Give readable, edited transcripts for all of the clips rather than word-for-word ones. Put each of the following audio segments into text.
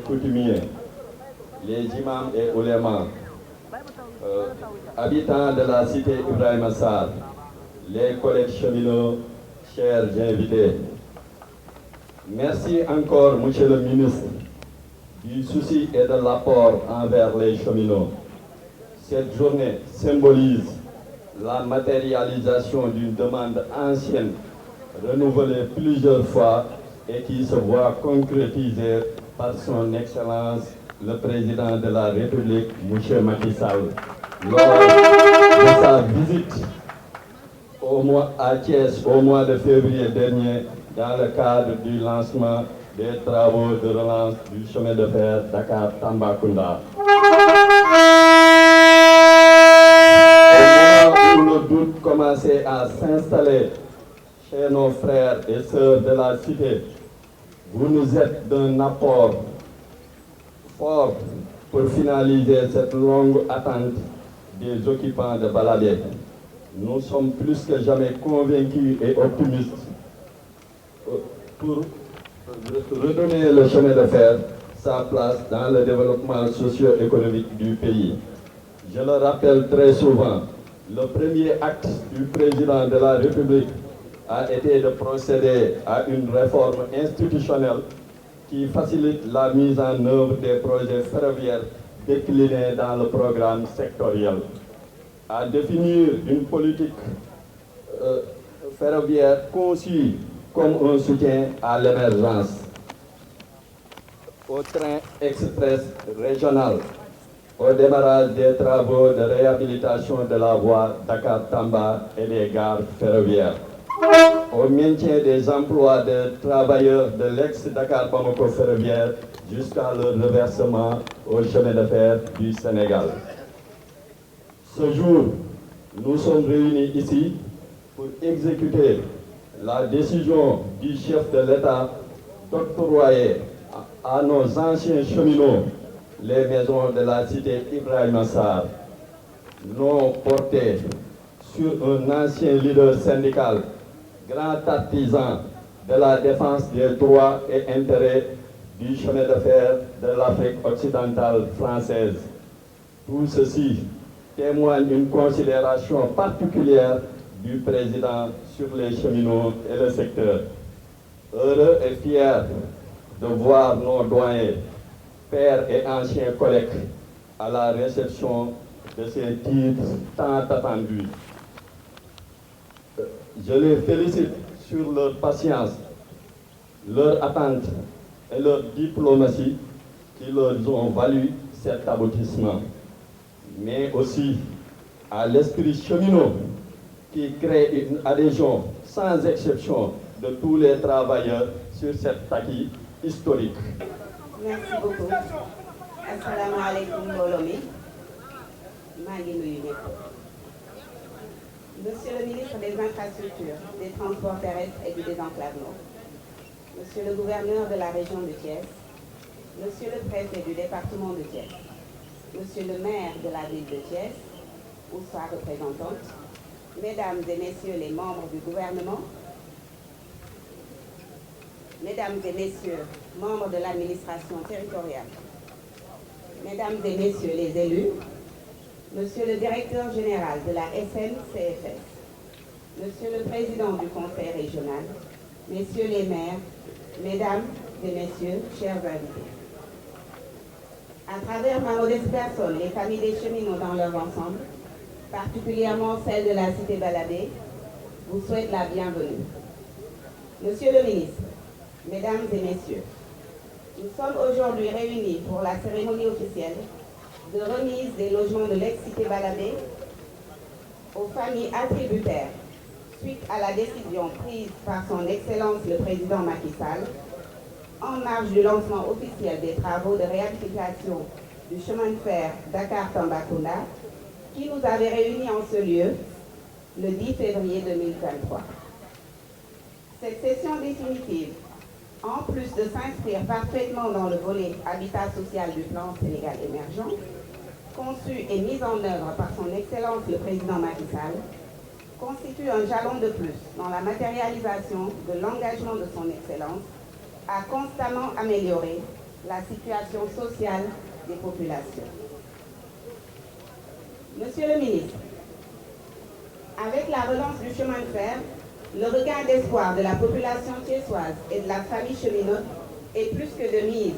coutumiers, les imams et oulémas, habitants de la cité Ibrahima Sarr, les collègues cheminots, chers invités. Merci encore, Monsieur le ministre, du souci et de l'apport envers les cheminots. Cette journée symbolise la matérialisation d'une demande ancienne, renouvelée plusieurs fois et qui se voit concrétisée par son Excellence le Président de la République, M. Macky Sall, lors de sa visite à Thiès au mois de février dernier dans le cadre du lancement des travaux de relance du chemin de fer Dakar-Tambacounda. Au moment où le doute commençait à s'installer chez nos frères et sœurs de la cité, vous nous êtes d'un apport fort pour finaliser cette longue attente des occupants de Baladé. Nous sommes plus que jamais convaincus et optimistes pour redonner le chemin de fer sa place dans le développement socio-économique du pays. Je le rappelle très souvent, le premier acte du président de la République a été de procéder à une réforme institutionnelle qui facilite la mise en œuvre des projets ferroviaires déclinés dans le programme sectoriel, à définir une politique ferroviaire conçue comme un soutien à l'émergence, au train express régional, au démarrage des travaux de réhabilitation de la voie Dakar-Tamba et des gares ferroviaires, au maintien des emplois de travailleurs de l'ex-Dakar-Bamako ferroviaire jusqu'à leur reversement au chemin de fer du Sénégal. Ce jour, nous sommes réunis ici pour exécuter la décision du chef de l'État d'octroyer à nos anciens cheminots les maisons de la cité Ibrahima Sarr, nom porté sur un ancien leader syndical, grand artisan de la défense des droits et intérêts du chemin de fer de l'Afrique occidentale française. Tout ceci témoigne d'une considération particulière du président sur les cheminots et le secteur. Heureux et fier de voir nos doyens, pères et anciens collègues à la réception de ces titres tant attendus. Je les félicite sur leur patience, leur attente et leur diplomatie qui leur ont valu cet aboutissement, mais aussi à l'esprit cheminot qui crée une adhésion sans exception de tous les travailleurs sur cet acquis historique. Merci beaucoup. Assalamu alaikum mbooloo mi. Maa ngi nuyu ñëpp. Monsieur le ministre des Infrastructures, des Transports terrestres et du Désenclavement, Monsieur le gouverneur de la région de Thiès, Monsieur le préfet du département de Thiès, Monsieur le maire de la ville de Thiès, ou sa représentante, Mesdames et Messieurs les membres du gouvernement, Mesdames et Messieurs, membres de l'administration territoriale, Mesdames et Messieurs les élus, Monsieur le directeur général de la SNCFS, Monsieur le président du conseil régional, Messieurs les maires, Mesdames et Messieurs, chers invités. À travers ma modeste personne, les familles des cheminots dans leur ensemble, particulièrement celles de la cité Baladé, vous souhaitent la bienvenue. Monsieur le ministre, Mesdames et Messieurs, nous sommes aujourd'hui réunis pour la cérémonie officielle de remise des logements de l'ex-cité Baladé aux familles attributaires suite à la décision prise par son Excellence le Président Macky Sall en marge du lancement officiel des travaux de réhabilitation du chemin de fer Dakar-Tambacounda qui nous avait réunis en ce lieu le 10 février 2023. Cette session définitive, en plus de s'inscrire parfaitement dans le volet habitat social du plan Sénégal émergent, conçu et mis en œuvre par son Excellence le Président Macky Sall, constitue un jalon de plus dans la matérialisation de l'engagement de son Excellence à constamment améliorer la situation sociale des populations. Monsieur le ministre, avec la relance du chemin de fer, le regain d'espoir de la population thiessoise et de la famille cheminote est plus que de mise.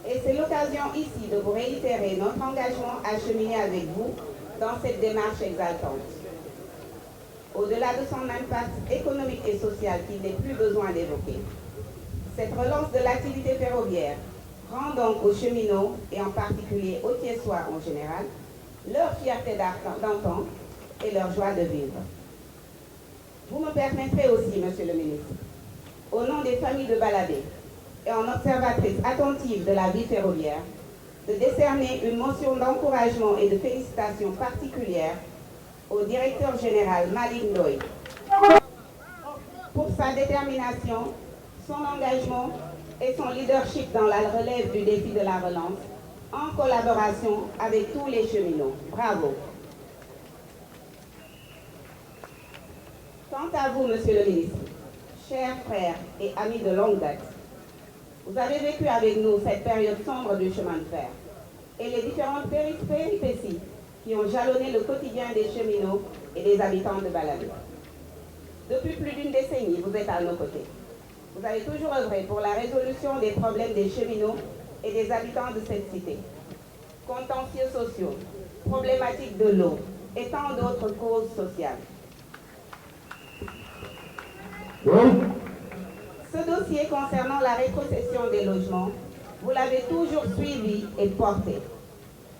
Et c'est l'occasion ici de vous réitérer notre engagement à cheminer avec vous dans cette démarche exaltante. Au-delà de son impact économique et social qu'il n'est plus besoin d'évoquer, cette relance de l'activité ferroviaire rend donc aux cheminots, et en particulier aux Thiessois en général, leur fierté d'antan et leur joie de vivre. Vous me permettrez aussi, Monsieur le ministre, au nom des familles de Balabé et en observatrice attentive de la vie ferroviaire, de décerner une motion d'encouragement et de félicitations particulières au directeur général Malick Ndoye pour sa détermination, son engagement et son leadership dans la relève du défi de la relance, en collaboration avec tous les cheminots. Bravo. Quant à vous, Monsieur le ministre, chers frères et amis de longue date, vous avez vécu avec nous cette période sombre du chemin de fer et les différentes péripéties qui ont jalonné le quotidien des cheminots et des habitants de Balabé. Depuis plus d'une décennie, vous êtes à nos côtés. Vous avez toujours œuvré pour la résolution des problèmes des cheminots et des habitants de cette cité. Contentieux sociaux, problématiques de l'eau et tant d'autres causes sociales. Ce dossier concernant la rétrocession des logements, vous l'avez toujours suivi et porté.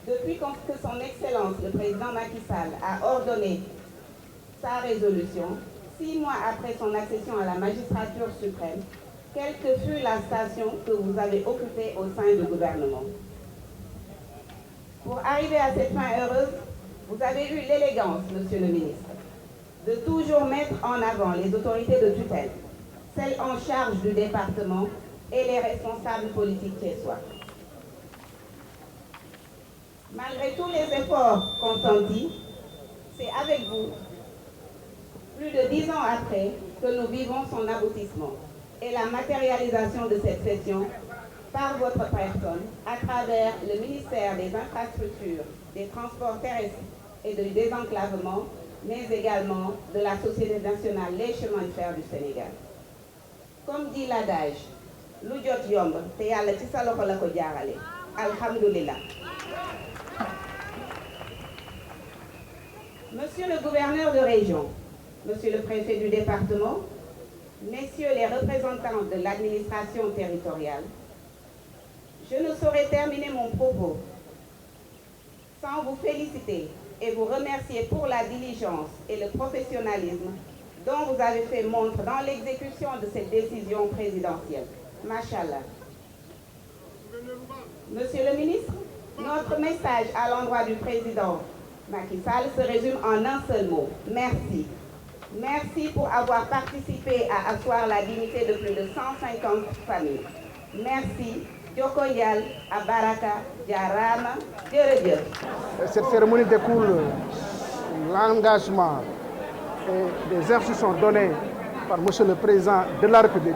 Depuis que son Excellence, le président Macky Sall, a ordonné sa résolution, 6 mois après son accession à la magistrature suprême, quelle que fut la station que vous avez occupée au sein du gouvernement. Pour arriver à cette fin heureuse, vous avez eu l'élégance, Monsieur le ministre, de toujours mettre en avant les autorités de tutelle, celles en charge du département et les responsables politiques thiessois. Malgré tous les efforts consentis, c'est avec vous, plus de 10 ans après, que nous vivons son aboutissement et la matérialisation de cette session par votre personne à travers le ministère des Infrastructures, des Transports terrestres et du désenclavement, mais également de la Société nationale Les Chemins de fer du Sénégal. Comme dit l'adage, lu jot yomb te Yàlla ci sa loxo la ko jaarale. Alhamdulillah. Monsieur le gouverneur de région, Monsieur le préfet du département, Messieurs les représentants de l'administration territoriale, je ne saurais terminer mon propos sans vous féliciter et vous remercier pour la diligence et le professionnalisme dont vous avez fait montre dans l'exécution de cette décision présidentielle. Machallah. Monsieur le ministre, notre message à l'endroit du président Macky Sall se résume en un seul mot. Merci. Merci pour avoir participé à asseoir la dignité de plus de 150 familles. Merci. Joko Njal, Abaraka, Jarama, jërëjëf. Cette cérémonie découle l'engagement et des instructions données par Monsieur le Président de la République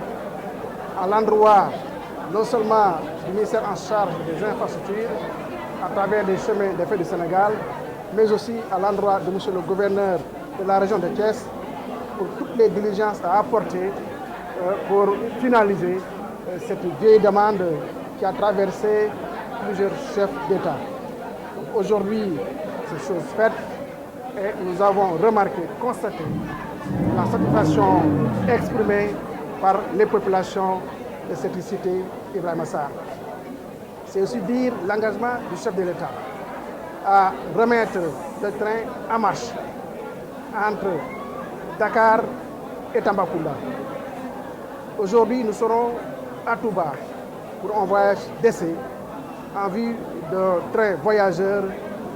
à l'endroit non seulement du ministère en charge des infrastructures à travers les chemins de fer du Sénégal, mais aussi à l'endroit de Monsieur le Gouverneur de la région de Thiès pour toutes les diligences à apporter pour finaliser cette vieille demande qui a traversé plusieurs chefs d'État. Aujourd'hui, c'est chose faite et nous avons remarqué, constaté la satisfaction exprimée par les populations de cette cité Ibrahima Sarr. C'est aussi dire l'engagement du chef de l'État à remettre le train en marche entre Dakar et Tambacounda. Aujourd'hui, nous serons à Touba pour un voyage d'essai en vue de train voyageurs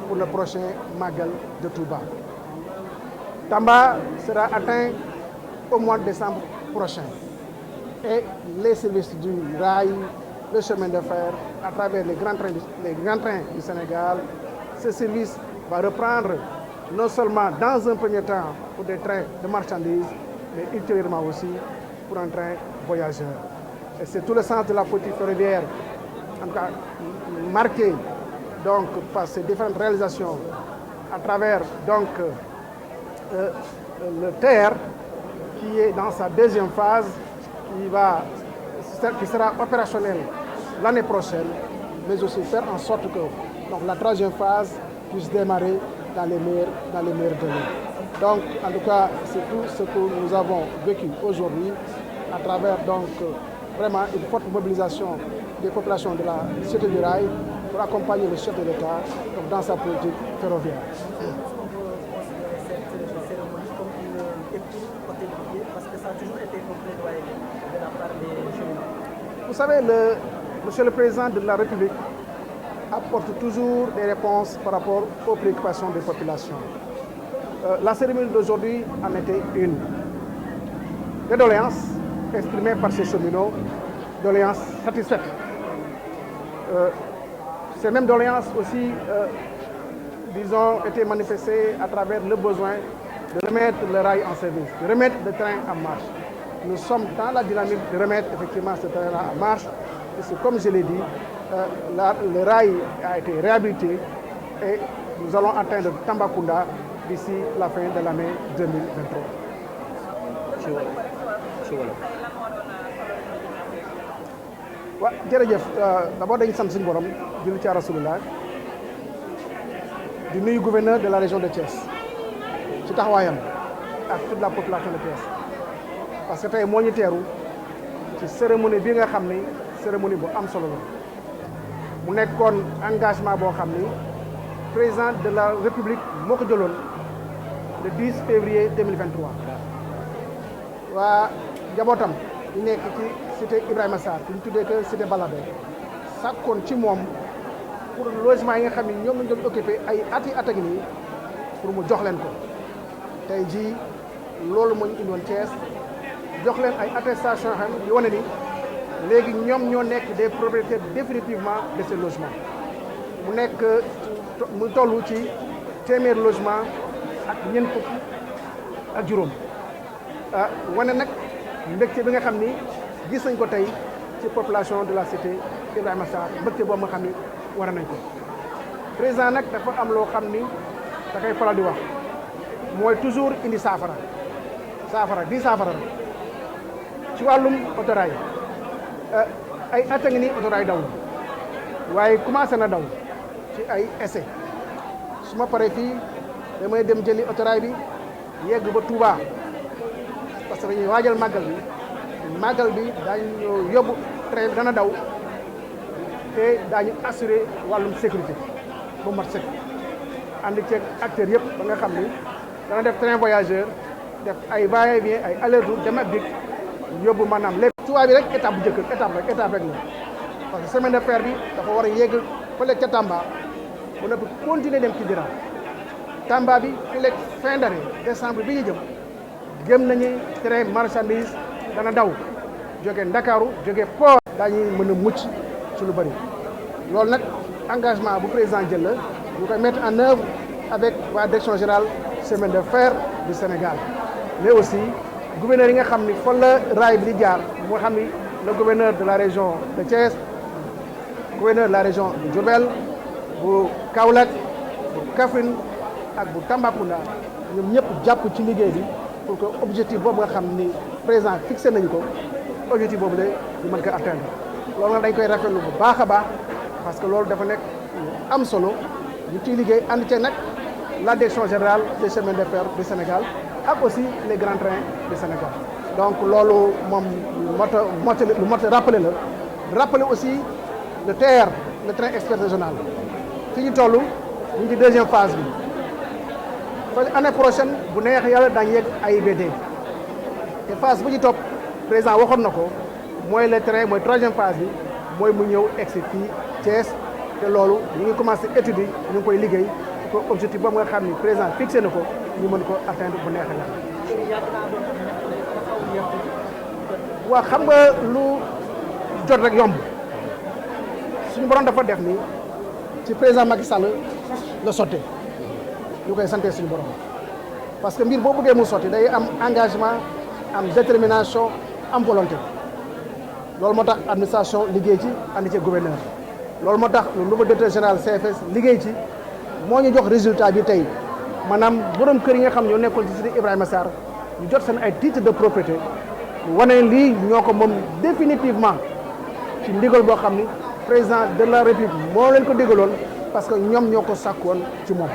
pour le prochain Magal de Touba. Tamba sera atteint au mois de décembre prochain et les services du rail, le chemin de fer, à travers les grands trains du Sénégal, ce service va reprendre non seulement dans un premier temps pour des trains de marchandises, mais ultérieurement aussi pour un train voyageur. Et c'est tout le sens de la politique ferroviaire en tout cas marqué donc par ces différentes réalisations à travers donc le TER qui est dans sa deuxième phase, qui sera opérationnel l'année prochaine, mais aussi faire en sorte que donc, la troisième phase puisse démarrer dans les meilleurs délais. Donc, en tout cas, c'est tout ce que nous avons vécu aujourd'hui à travers donc vraiment une forte mobilisation des populations de la Cité du Rail pour accompagner le chef de l'État dans sa politique ferroviaire. Parce que ça a toujours été un plaidoyer de la part des cheminots. Vous savez, Monsieur le Président de la République apporte toujours des réponses par rapport aux préoccupations des populations. La cérémonie d'aujourd'hui en était une. Des doléances exprimées par ces cheminots, doléances satisfaites. Ces mêmes doléances aussi, disons, étaient manifestées à travers le besoin de remettre le rail en service, de remettre le train en marche. Nous sommes dans la dynamique de remettre effectivement ce train-là en marche. Parce que, comme je l'ai dit, le rail a été réhabilité et nous allons atteindre Tambacounda d'ici la fin de l'année 2023. waaw jërëjëf d'abord dañu sant suñu borom julli ci Rasulullah di nuyu gouverneur de la région de Thiès ci taxawaayam ak toute la population de Thiès parce que tey moo ñu teeru ci cérémonie bi nga xam ni cérémonie bu am solo la mu nekkoon engagement boo xam ni président de la République moo ko jëloon le 10 février 2023 waa njabootam ñu nekk ci cité Ibrahima Sarr ñu tuddee que cité Balabé sàkkoon ci moom pour logement yi nga xam ni ñoom lañ doon occupé ay at ak nii pour mu jox leen ko tey jii loolu moo ñu indiwoon Thiès jox leen ay attestation xam yu wane ni léegi ñoom ñoo nekk des propriétaires définitivement de ces logements mu nekk mu toll ci téeméer logement ak ñeent fukk ak juróom wane nag mbégte bi nga xam ni gis nañ ko tey ci population de la cité Ibrahima Sarr mbégte boobu nga xam ni war nañ ko président nag dafa am loo xam ni da koy faral di wax mooy toujours indi saafara di saafara ci wàllum autorail ay at a ngi ni autorail dawul waaye commencé na daw ci ay essai su ma paree fii damay dem jëli autorail bi yegg ba Touba parce que dañuy waajal màggal bi daañu yóbbu train bi dana daw te daañu assurer wàllum sécurité bu mat sëkk ànd ceeg acteurs yëpp ba nga xam ni dana def train voyageur def ay va-et-vient ay aller-retour dem ak dikk yóbbu maanaam lépp Touba bi rek étape bu njëkk étape rek la parce que semaine de fer bi dafa war a yegg fële ca Tamba ba noppi continuer dem ci Dira Tamba bi fii fin d'année décembre bi ñu gëm nañu train marchandise dana daw jóge Ndakaaru jóge port daañuy mën a mucc ci lu bëri loolu nag engagement bu président jël la ñu koy mettre en œuvre avec la direction générale chemin de fer du Sénégal mais aussi gouverneur yi nga xam ni fa la raay bi di jaar moo xam ni le gouverneur de la région de Thiès gouverneur de la région de Diourbel bu Kaolack bu Kaffrine ak bu Tambacounda ñoom ñëpp jàpp ci liggéey bi pour que objectif boobu nga xam ni président fixé nañu ko objectif boobu de ñu mën ko atteindre loolu nag dañ koy rafetlu bu baax a baax parce que loolu dafa nekk am solo ñu ciy liggéey ànd ceeg nag la direction générale des chemins de fer du Sénégal ak aussi les grands trains du Sénégal donc loolu moom lu mot a rappelé la rappeler aussi le TER le train express régional fi ñu toll ñu ci deuxième phase bi année prochaine bu neex yàlla daañu yegg AIBD te phase bu ñu topp président waxoon na ko mooy le train mooy troisième phase bi mooy mu ñëw egsi fii Thiès te loolu ñu ngi commencé étude yi ñu ngi koy liggéey pour objectif boobu nga xam ni président fixé na ko ñu mën ko atteindre bu neex yàlla. waaw xam nga lu jot rek yomb suñu borom dafa def ni ci président Macky Sall la sottee ñu koy sante suñu borom parce que mbir boo bëggee mu sotti day am engagement am détermination am volonté loolu moo tax administration liggéey ci ànd ci gouverneur loolu moo tax le nouveau directeur général CFS liggéey ci moo ñu jox résultat bi tey maanaam borom kër yi nga xam ñoo nekkoon ci cité Ibrahima Sarr ñu jot seen ay titre de propriété ñu wane lii ñoo ko moom définitivement ci ndigal boo xam ni président de la république moo leen ko digaloon parce que ñoom ñoo ko sàkk woon ci moom